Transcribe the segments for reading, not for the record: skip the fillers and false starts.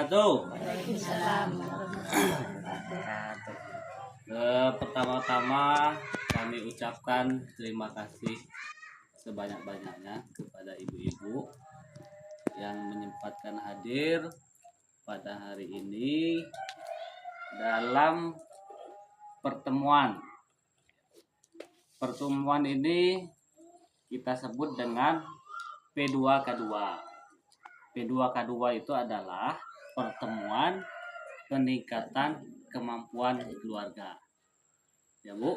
wabarakatuh. Waalaikumsalam. Pertama-tama kami ucapkan terima kasih sebanyak-banyaknya kepada ibu-ibu yang menyempatkan hadir pada hari ini dalam pertemuan. Pertemuan ini kita sebut dengan P2K2. P2K2 itu adalah pertemuan peningkatan kemampuan keluarga. Ya Bu,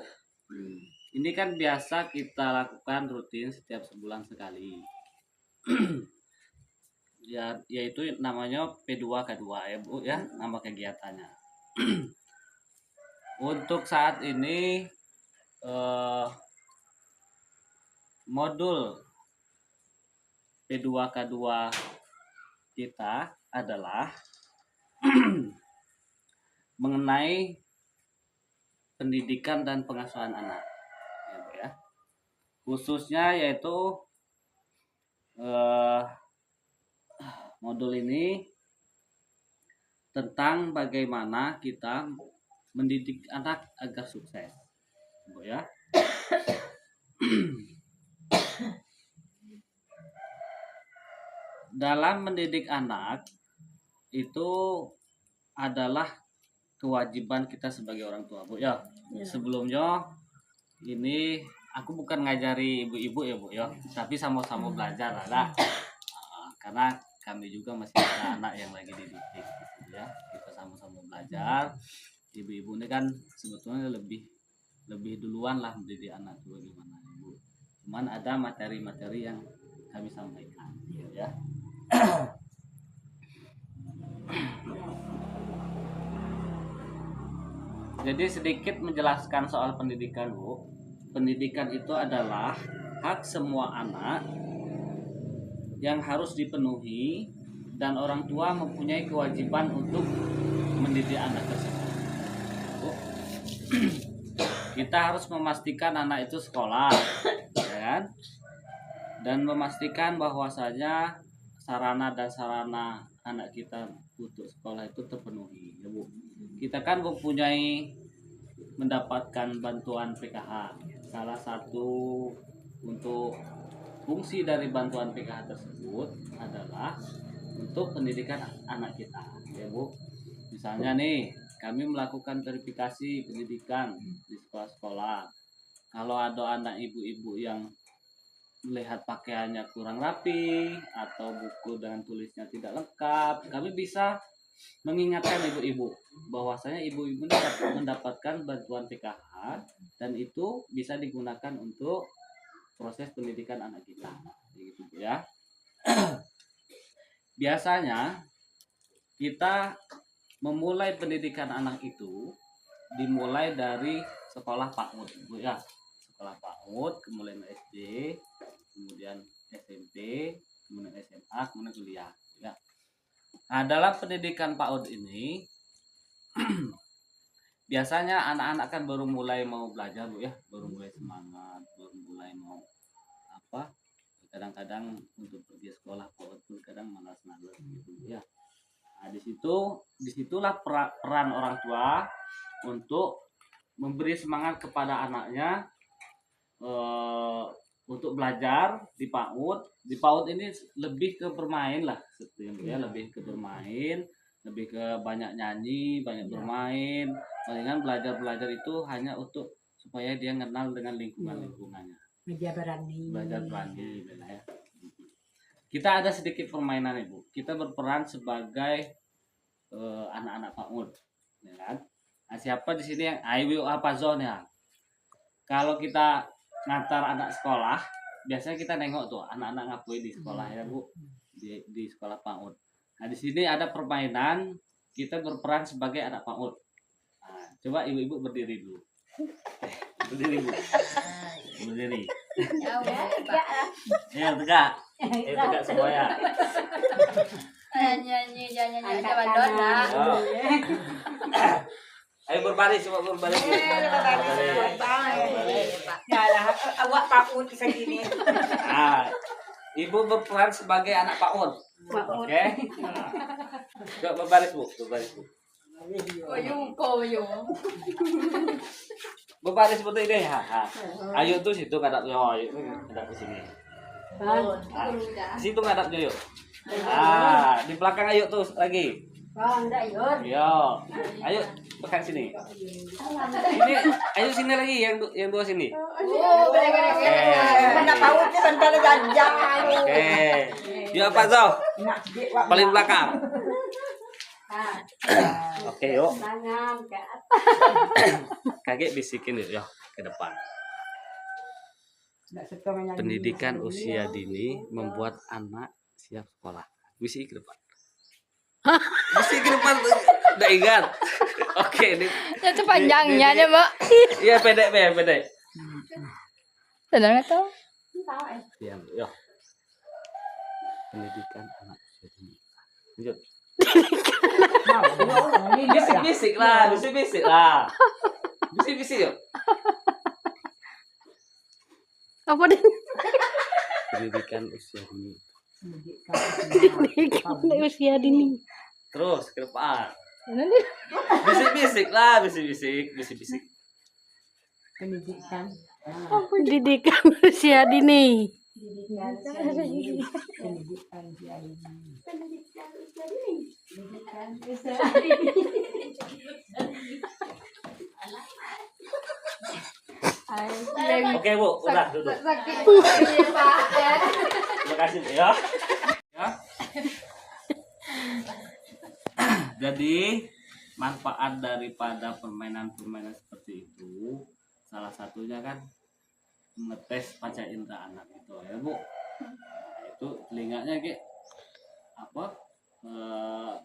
ini kan biasa kita lakukan rutin setiap sebulan sekali. Ya, yaitu namanya P2K2 ya Bu ya, nama kegiatannya. Untuk saat ini modul P2K2 kita adalah mengenai pendidikan dan pengasuhan anak, ya. Khususnya yaitu modul ini tentang bagaimana kita mendidik anak agar sukses, ya. Dalam mendidik anak itu adalah kewajiban kita sebagai orang tua, Bu ya. Sebelumnya ini aku bukan ngajari ibu-ibu ya Bu ya, tapi sama-sama belajar lah. Karena kami juga masih ada anak yang lagi dididik ya. Kita sama-sama belajar. Ibu-ibu ini kan sebetulnya lebih duluan lah mendidik anak itu bagaimana Ibu. Cuman ada materi-materi yang kami sampaikan ya. Jadi sedikit menjelaskan soal pendidikan Bu. Pendidikan itu adalah hak semua anak yang harus dipenuhi dan orang tua mempunyai kewajiban untuk mendidik anak tersebut. Bu. Kita harus memastikan anak itu sekolah, ya kan? Dan memastikan bahwasanya sarana dan sarana anak kita untuk sekolah itu terpenuhi, ya Bu. Kita kan mempunyai mendapatkan bantuan PKH. Salah satu untuk fungsi dari bantuan PKH tersebut adalah untuk pendidikan anak kita, ya Bu. Misalnya nih, kami melakukan verifikasi pendidikan di sekolah-sekolah. Kalau ada anak ibu-ibu yang melihat pakaiannya kurang rapi atau buku dengan tulisnya tidak lengkap, kami bisa mengingatkan ibu-ibu bahwasanya ibu-ibu mendapatkan bantuan PKH dan itu bisa digunakan untuk proses pendidikan anak kita, gitu ya. Biasanya kita memulai pendidikan anak itu dimulai dari sekolah PAUD, Bu ya. Sekolah PAUD, kemudian SD, kemudian SMP, kemudian SMA, kemudian kuliah, ya. Nah, dalam pendidikan PAUD ini biasanya anak-anak kan baru mulai mau belajar Bu ya, baru mulai semangat, baru mulai mau apa? Kadang-kadang untuk pergi sekolah PAUD pun kadang malas-malas gitu ya. Nah, disitulah peran orang tua untuk memberi semangat kepada anaknya untuk belajar di PAUD. Di PAUD ini lebih ke bermain lah, ya, lebih ke bermain, lebih ke banyak nyanyi, banyak bermain. Palingan belajar itu hanya untuk supaya dia kenal dengan lingkungannya. Belajar berani, ya. Kita ada sedikit permainan Ibu. Kita berperan sebagai anak-anak PAUD, ya kan? Nah, siapa di sini yang IW apa zone ya? Kalau kita ngantar anak sekolah, biasanya kita nengok tuh anak-anak ngapain di sekolah ya Bu, di sekolah PAUD. Nah, di sini ada permainan kita berperan sebagai anak PAUD. Nah, coba ibu-ibu berdiri dulu. Berdiri Bu. Berdiri. Ya tegak. Tegak semua ya. Nyanyi coba dona. Ayo berbaris, coba berbaris. Awak PAUD segini. Ibu berperan sebagai anak PAUD. Oke. Enggak berbaris Bu, berbaris Bu. Berbaris seperti ini ya. Ayo tuh situ ngadapnya, ayo ngadap ke sini. Di situ ngadapnya yuk. Di belakang ayo tuh lagi. Yo, ayo pegang sini. Ini, ayo sini lagi yang dua sini. Mana paut ni bentar ganjang. Oke. Yuk apa Zo? Paling belakang. Oke yuk. Kakek bisikin yuk ke depan. Pendidikan usia dini membuat anak siap sekolah. Bisik ke depan. Bisik ke depan. Udah ingat. Oke, ini. Itu panjangnya deh, Mbak. Iya, pendek. Benar nggak tahu? Diam, yuk. Pendidikan anak usia dini. Lanjut. Bisik-bisik lah. Bisik-bisik yuk. Apa deh? Pendidikan usia dini. Pendidikan usia dini. Terus ke depan. Mana nih? Bisik-bisik lah, bisik-bisik. Pendidikan. Pendidikan usia dini. Oke Bu, udah duduk. Terima kasih Bu ya. Jadi manfaat daripada permainan-permainan seperti itu salah satunya kan ngetes panca indera anak itu ya Bu. Nah, itu telinganya kayak apa?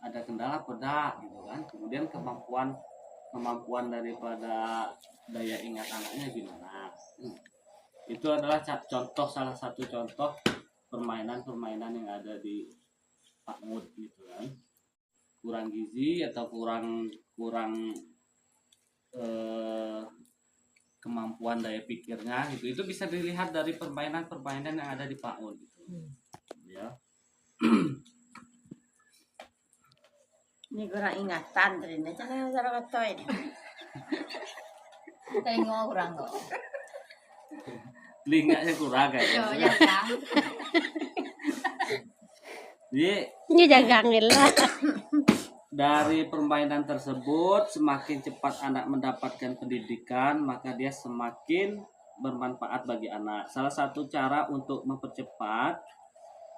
Ada kendala pada gitu kan. Kemudian kemampuan daripada daya ingat anaknya gimana. Itu adalah salah satu contoh permainan-permainan yang ada di PAUD gitu kan. Kurang gizi atau kurang kemampuan daya pikirnya itu bisa dilihat dari permainan-permainan yang ada di PAUD gitu. Ya. Ini kurang ingatan dari ini. Cara kata ini. Tengok kurang kok. Telinganya kurang kayaknya. Jadi Ini jagangin lah. dari permainan tersebut semakin cepat anak mendapatkan pendidikan maka dia semakin bermanfaat bagi anak. Salah satu cara untuk mempercepat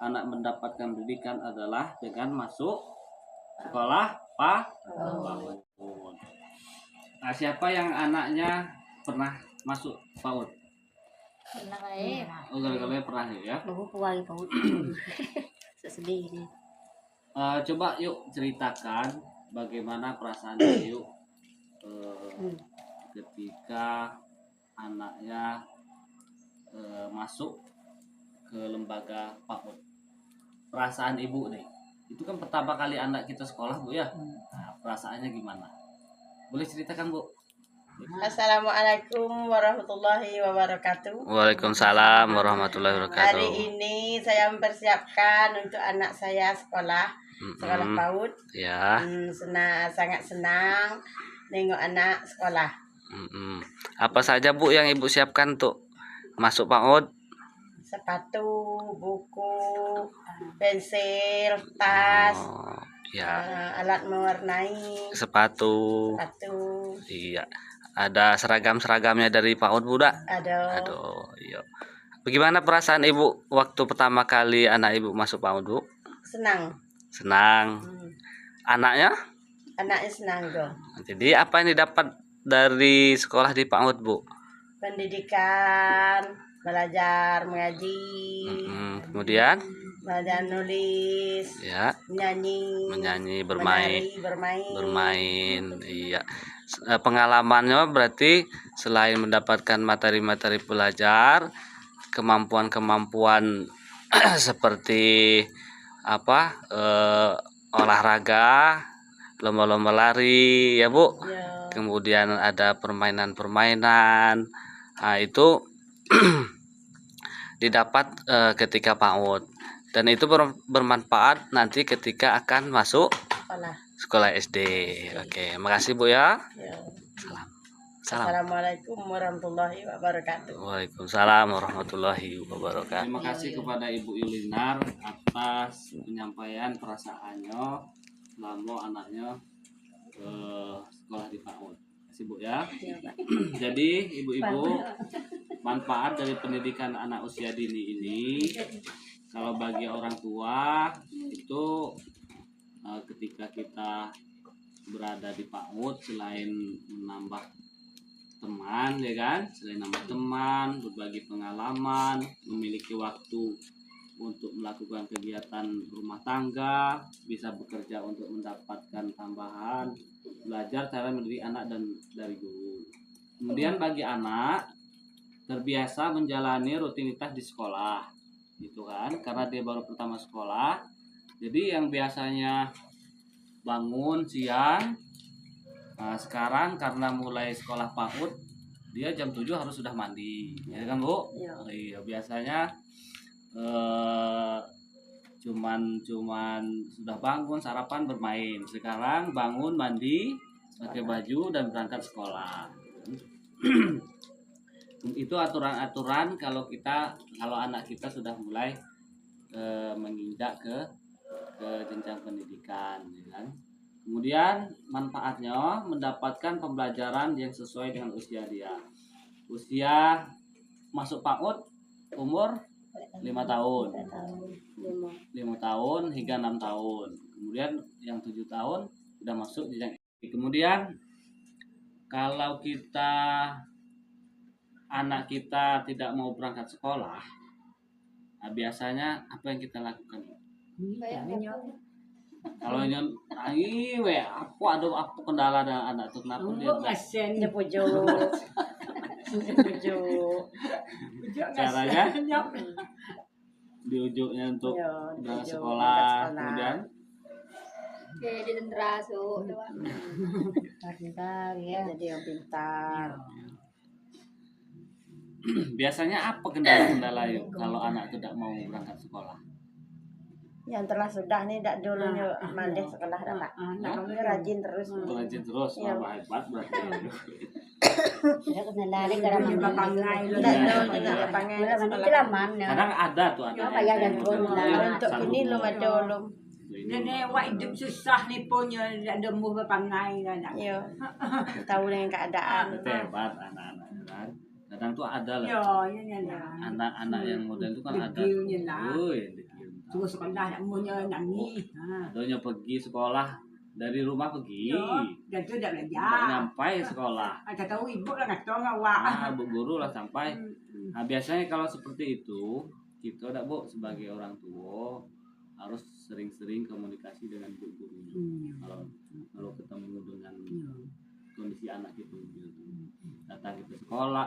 anak mendapatkan pendidikan adalah dengan masuk sekolah PAUD. Nah, siapa yang anaknya pernah masuk PAUD? Pernah kayak. Oh, gara-gara pernah ya. Baru pulang PAUD. Sedih ini. Coba yuk ceritakan bagaimana perasaan yuk ketika anaknya masuk ke lembaga PAUD. Perasaan ibu nih, itu kan pertama kali anak kita sekolah Bu ya. Nah, perasaannya gimana? Boleh ceritakan Bu? Assalamualaikum warahmatullahi wabarakatuh. Waalaikumsalam warahmatullahi wabarakatuh. Hari ini saya mempersiapkan untuk anak saya sekolah PAUD. Ya. Sangat senang nengok anak sekolah. Apa saja Bu yang Ibu siapkan untuk masuk PAUD? Sepatu, buku, pensil, tas, alat mewarnai, sepatu. Iya. Ada seragam-seragamnya dari PAUD Bu, dak? Ada. Aduh, iya. Bagaimana perasaan Ibu waktu pertama kali anak Ibu masuk PAUD, Bu? Senang. Anaknya? Anaknya senang dong. Jadi apa yang didapat dari sekolah di PAUD, Bu? Pendidikan, belajar mengaji, kemudian belajar nulis, ya, menyanyi, bermain, iya. Pengalamannya berarti selain mendapatkan materi-materi belajar, kemampuan-kemampuan seperti apa, olahraga, lomba-lomba lari ya Bu ya. Kemudian ada permainan-permainan, nah itu didapat ketika PAUD dan itu bermanfaat nanti ketika akan masuk sekolah. Sekolah SD. Oke, makasih Bu ya. Ya. Salam. Salam. Assalamualaikum warahmatullahi wabarakatuh. Waalaikumsalam warahmatullahi wabarakatuh. Terima kasih kepada Ibu Yulinar atas penyampaian perasaannya selama anaknya ke sekolah di PAUD. Terima kasih Bu ya. Jadi ibu-ibu, manfaat dari pendidikan anak usia dini ini kalau bagi orang tua itu ketika kita berada di PAUD selain menambah teman, ya kan, selain nambah teman, berbagi pengalaman, memiliki waktu untuk melakukan kegiatan rumah tangga, bisa bekerja untuk mendapatkan tambahan, belajar cara mendidik anak dan dari guru. Kemudian bagi anak terbiasa menjalani rutinitas di sekolah, gitu kan, karena dia baru pertama sekolah. Jadi yang biasanya bangun siang, sekarang karena mulai sekolah PAUD dia jam 7 harus sudah mandi, ya kan Bu? Iya, biasanya cuman sudah bangun sarapan bermain. Sekarang bangun mandi pakai baju dan berangkat sekolah. Itu aturan-aturan kalau anak kita sudah mulai menginjak ke jenjang pendidikan, ya kan? Kemudian manfaatnya mendapatkan pembelajaran yang sesuai dengan usia dia. Usia masuk PAUD umur 5 tahun. 5 tahun hingga 6 tahun. Kemudian yang 7 tahun sudah masuk jenjang. Kemudian kalau anak kita tidak mau berangkat sekolah, biasanya apa yang kita lakukan? Kalau nyon apa kendala dengan anak itu, kenapa dia caranya diujuknya untuk berangkat sekolah, kemudian Jadi tentara pintar ya, jadi yang pintar. Biasanya apa kendala-kendala yuk kalau anak tidak mau berangkat sekolah? Yang telah sudah nih dak dulunya mandeh sekolah dah Pak. Dia rajin terus. Rajin terus, hebat berarti. Ada kendala karena Dak dulu panggil sekolah. Kadang ada tuh anak. Apa yang dan untuk ini belum ada belum. Nenek wak hidup susah ni punya ada muh berpangai kan. Yo. Tahu dengan keadaan. Hebat anak-anak kan. Kadang tuh ada lah. Ya. Anak-anak yang model itu kan ada. Degilnya lah. Woi, Terus sekolah nak munya nangis. Donya pergi sekolah, dari rumah pergi. Dan tu dah Nggak belajar. nyampai sekolah. Ada tahu ibu lah nak tahu awak. Bu guru lah sampai. Nah, biasanya kalau seperti itu, kita tidak Bu sebagai orang tua harus sering-sering komunikasi dengan bu gurunya. Kalau ketemu dengan kondisi anak itu, datang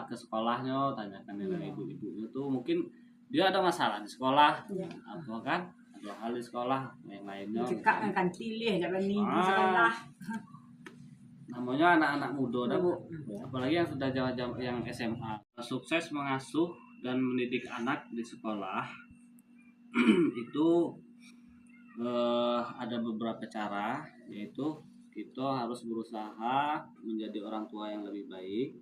ke sekolahnya, tanyakan dengan ibu-ibunya tuh mungkin dia ada masalah di sekolah, apa kan? Ada hal di sekolah yang lainnya. Cekak kan pilih dah berani di sekolah. Namanya anak-anak muda dah Bu, apalagi yang sudah yang SMA. Sukses mengasuh dan mendidik anak di sekolah itu ada beberapa cara, yaitu kita harus berusaha menjadi orang tua yang lebih baik,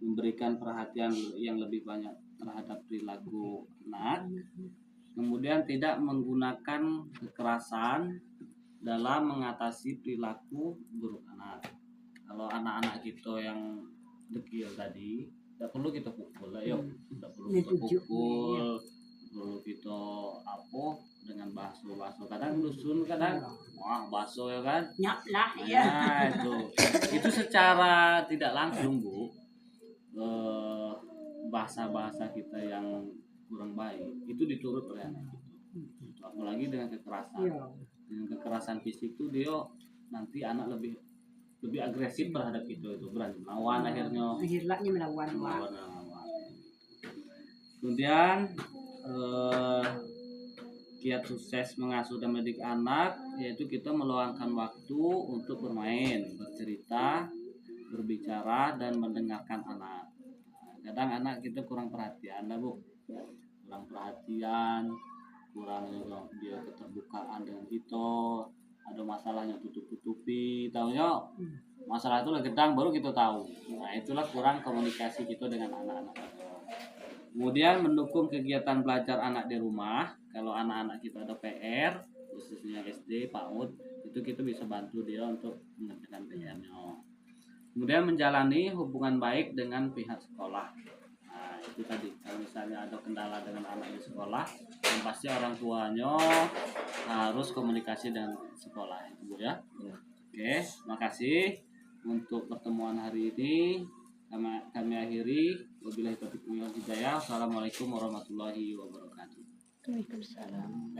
memberikan perhatian yang lebih banyak terhadap perilaku anak, kemudian tidak menggunakan kekerasan dalam mengatasi perilaku buruk anak. Kalau anak-anak kita yang dekil tadi, tidak perlu kita pukul lah, yuk, tidak perlu kita pukul, perlu kita apa dengan baso. Kadang dusun, kadang wah baso ya kan? Nyap lah ya. Nah itu secara tidak langsung Bu, bahasa-bahasa kita yang kurang baik itu diturut oleh anak itu. Apalagi dengan kekerasan. Dengan kekerasan fisik itu dia nanti anak lebih agresif terhadap itu berani melawan akhirnya. Akhirnya melawan. Kemudian kiat sukses mengasuh dan mendidik anak yaitu kita meluangkan waktu untuk bermain, bercerita, berbicara dan mendengarkan anak. Kadang anak kita kurang perhatian lah Bu, kurang perhatian, kurang dia keterbukaan dengan kita. ada masalahnya tutup-tutupi, tahunya masalah itu lagi gedang baru kita tahu. Nah itulah kurang komunikasi kita dengan anak-anak. Kemudian mendukung kegiatan belajar anak di rumah. Kalau anak-anak kita ada PR, khususnya SD, PAUD, itu kita bisa bantu dia untuk mengerjakan PR-nya. Kemudian menjalani hubungan baik dengan pihak sekolah. Nah itu tadi, kalau misalnya ada kendala dengan anak di sekolah, yang pasti orang tuanya harus komunikasi dengan sekolah, itu ya. Oke, makasih untuk pertemuan hari ini. Kami akhiri. Wabillahi taufiq wal hidayah. Assalamualaikum warahmatullahi wabarakatuh. Waalaikumsalam.